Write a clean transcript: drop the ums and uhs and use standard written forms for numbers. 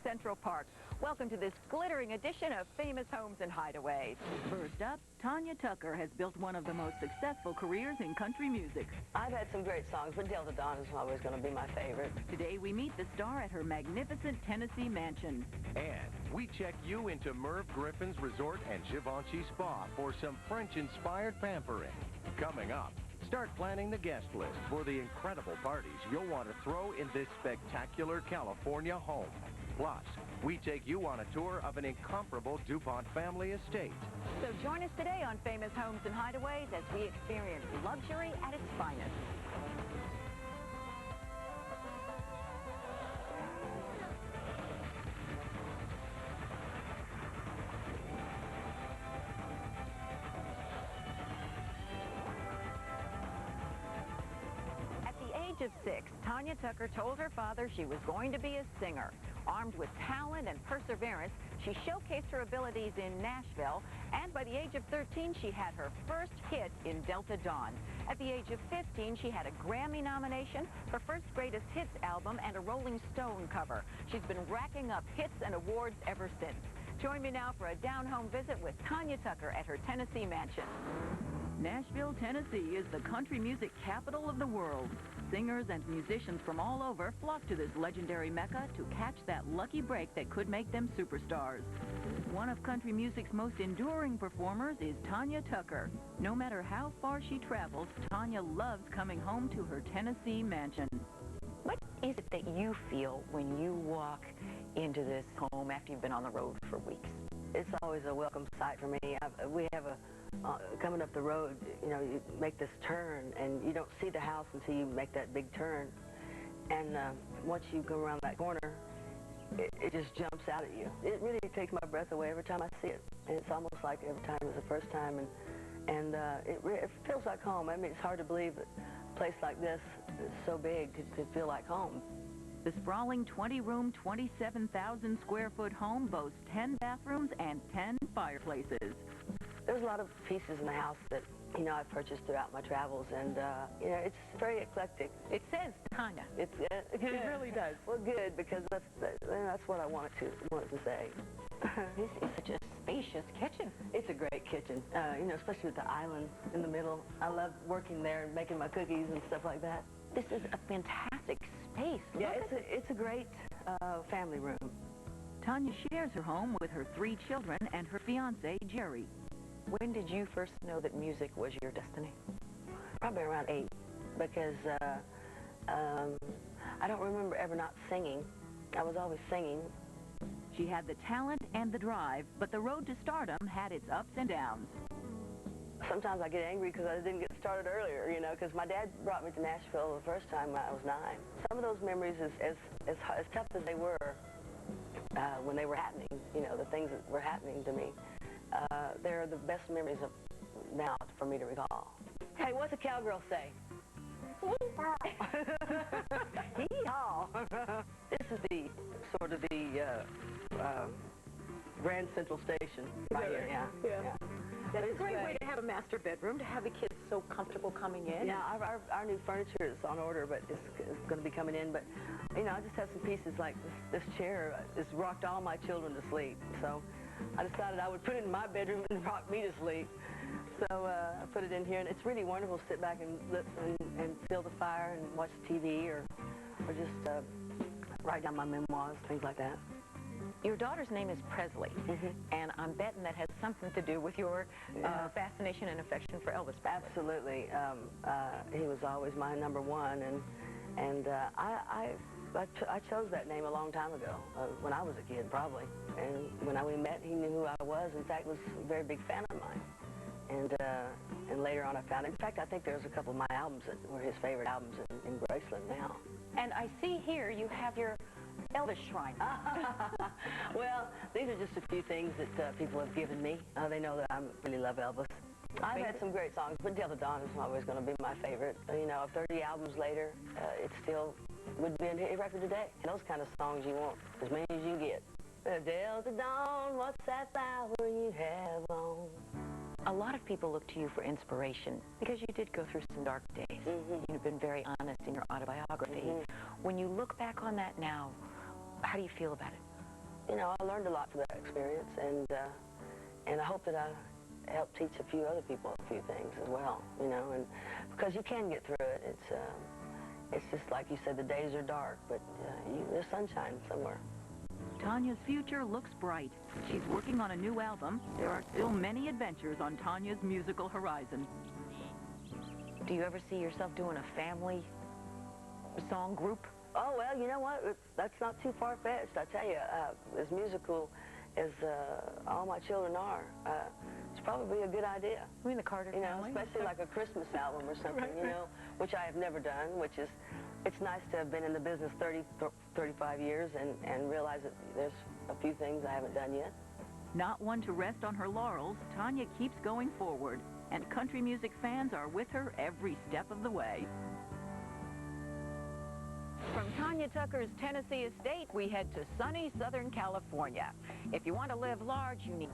Central Park. Welcome to this glittering edition of Famous Homes and Hideaways. First up, Tanya Tucker has built one of the most successful careers in country music. I've had some great songs, but Delta Dawn is always going to be my favorite. Today we meet the star at her magnificent Tennessee mansion. And we check you into Merv Griffin's Resort and Givenchy Spa for some French-inspired pampering. Coming up, start planning the guest list for the incredible parties you'll want to throw in this spectacular California home. Plus, we take you on a tour of an incomparable DuPont family estate. So join us today on Famous Homes and Hideaways as we experience luxury at its finest. At the age of 6, Tanya Tucker told her father she was going to be a singer. Armed with talent and perseverance, she showcased her abilities in Nashville, and by the age of 13, she had her first hit in Delta Dawn. At the age of 15, she had a Grammy nomination, her first Greatest Hits album, and a Rolling Stone cover. She's been racking up hits and awards ever since. Join me now for a down-home visit with Tanya Tucker at her Tennessee mansion. Nashville, Tennessee is the country music capital of the world. Singers and musicians from all over flock to this legendary mecca to catch that lucky break that could make them superstars. One of country music's most enduring performers is Tanya Tucker. No matter how far she travels, Tanya loves coming home to her Tennessee mansion. What is it that you feel when you walk into this home after you've been on the road for weeks? It's always a welcome sight for me. We have a coming up the road, you know, you make this turn, and you don't see the house until you make that big turn. And once you go around that corner, it just jumps out at you. It really takes my breath away every time I see it. And it's almost like every time it was the first time, and it feels like home. I mean, it's hard to believe that a place like this is so big to feel like home. The sprawling 20-room, 27,000-square-foot home boasts 10 bathrooms and 10 fireplaces. There's a lot of pieces in the house that, you know, I've purchased throughout my travels, and, you know, it's very eclectic. It says Tanya. It really does. Well, good, because that's what I want it to say. This is such a spacious kitchen. It's a great kitchen, you know, especially with the island in the middle. I love working there and making my cookies and stuff like that. This is a fantastic space. Yeah, it's a great family room. Tanya shares her home with her 3 children and her fiancé, Jerry. When did you first know that music was your destiny? Probably around 8, because I don't remember ever not singing. I was always singing. She had the talent and the drive, but the road to stardom had its ups and downs. Sometimes I get angry because I didn't get started earlier, you know, because my dad brought me to Nashville the first time when I was 9. Some of those memories, as tough as they were when they were happening, you know, the things that were happening to me, they're the best memories of now for me to recall. Hey, what's a cowgirl say? Hee-haw. This is the sort of the Grand Central Station right here. Yeah. That's a great way to have a master bedroom, to have the kids so comfortable coming in. Yeah, our new furniture is on order, but it's going to be coming in. But, you know, I just have some pieces like this chair. It's rocked all my children to sleep. So I decided I would put it in my bedroom and rock me to sleep. So I put it in here, and it's really wonderful to sit back and feel the fire and watch TV or just write down my memoirs, things like that. Your daughter's name is Presley, and I'm betting that has something to do with your fascination and affection for Elvis Presley. Absolutely. He was always my number one, and I chose that name a long time ago, when I was a kid, probably. And when we met, he knew who I was. In fact, was a very big fan of mine. And later on, I found, in fact, I think there's a couple of my albums that were his favorite albums in Graceland now. And I see here you have your Elvis shrine. Well, these are just a few things that people have given me. They know that I really love Elvis. I've had some great songs, but Delta Dawn is always going to be my favorite. You know, 30 albums later, it still would be a hit record today. And those kind of songs you want, as many as you get. Delta Dawn, what's that flower you have on? A lot of people look to you for inspiration because you did go through some dark days. You've been very honest in your autobiography. When you look back on that now, how do you feel about it? you know, I learned a lot from that experience, and I hope that I help teach a few other people a few things as well, you know, and because you can get through it. It's just like you said, the days are dark, but there's sunshine somewhere. Tanya's future looks bright. She's working on a new album. There are still many adventures on Tanya's musical horizon. Do you ever see yourself doing a family song group? Oh, well, you know what? That's not too far-fetched. I tell you, as musical as all my children are, it's probably a good idea. I mean, the Carter family? Especially like a Christmas album or something, Right. you know, which I have never done, which is, it's nice to have been in the business 35 years and realize that there's a few things I haven't done yet. Not one to rest on her laurels, Tanya keeps going forward, and country music fans are with her every step of the way. From Tanya Tucker's Tennessee estate, we head to sunny Southern California. If you want to live large, you need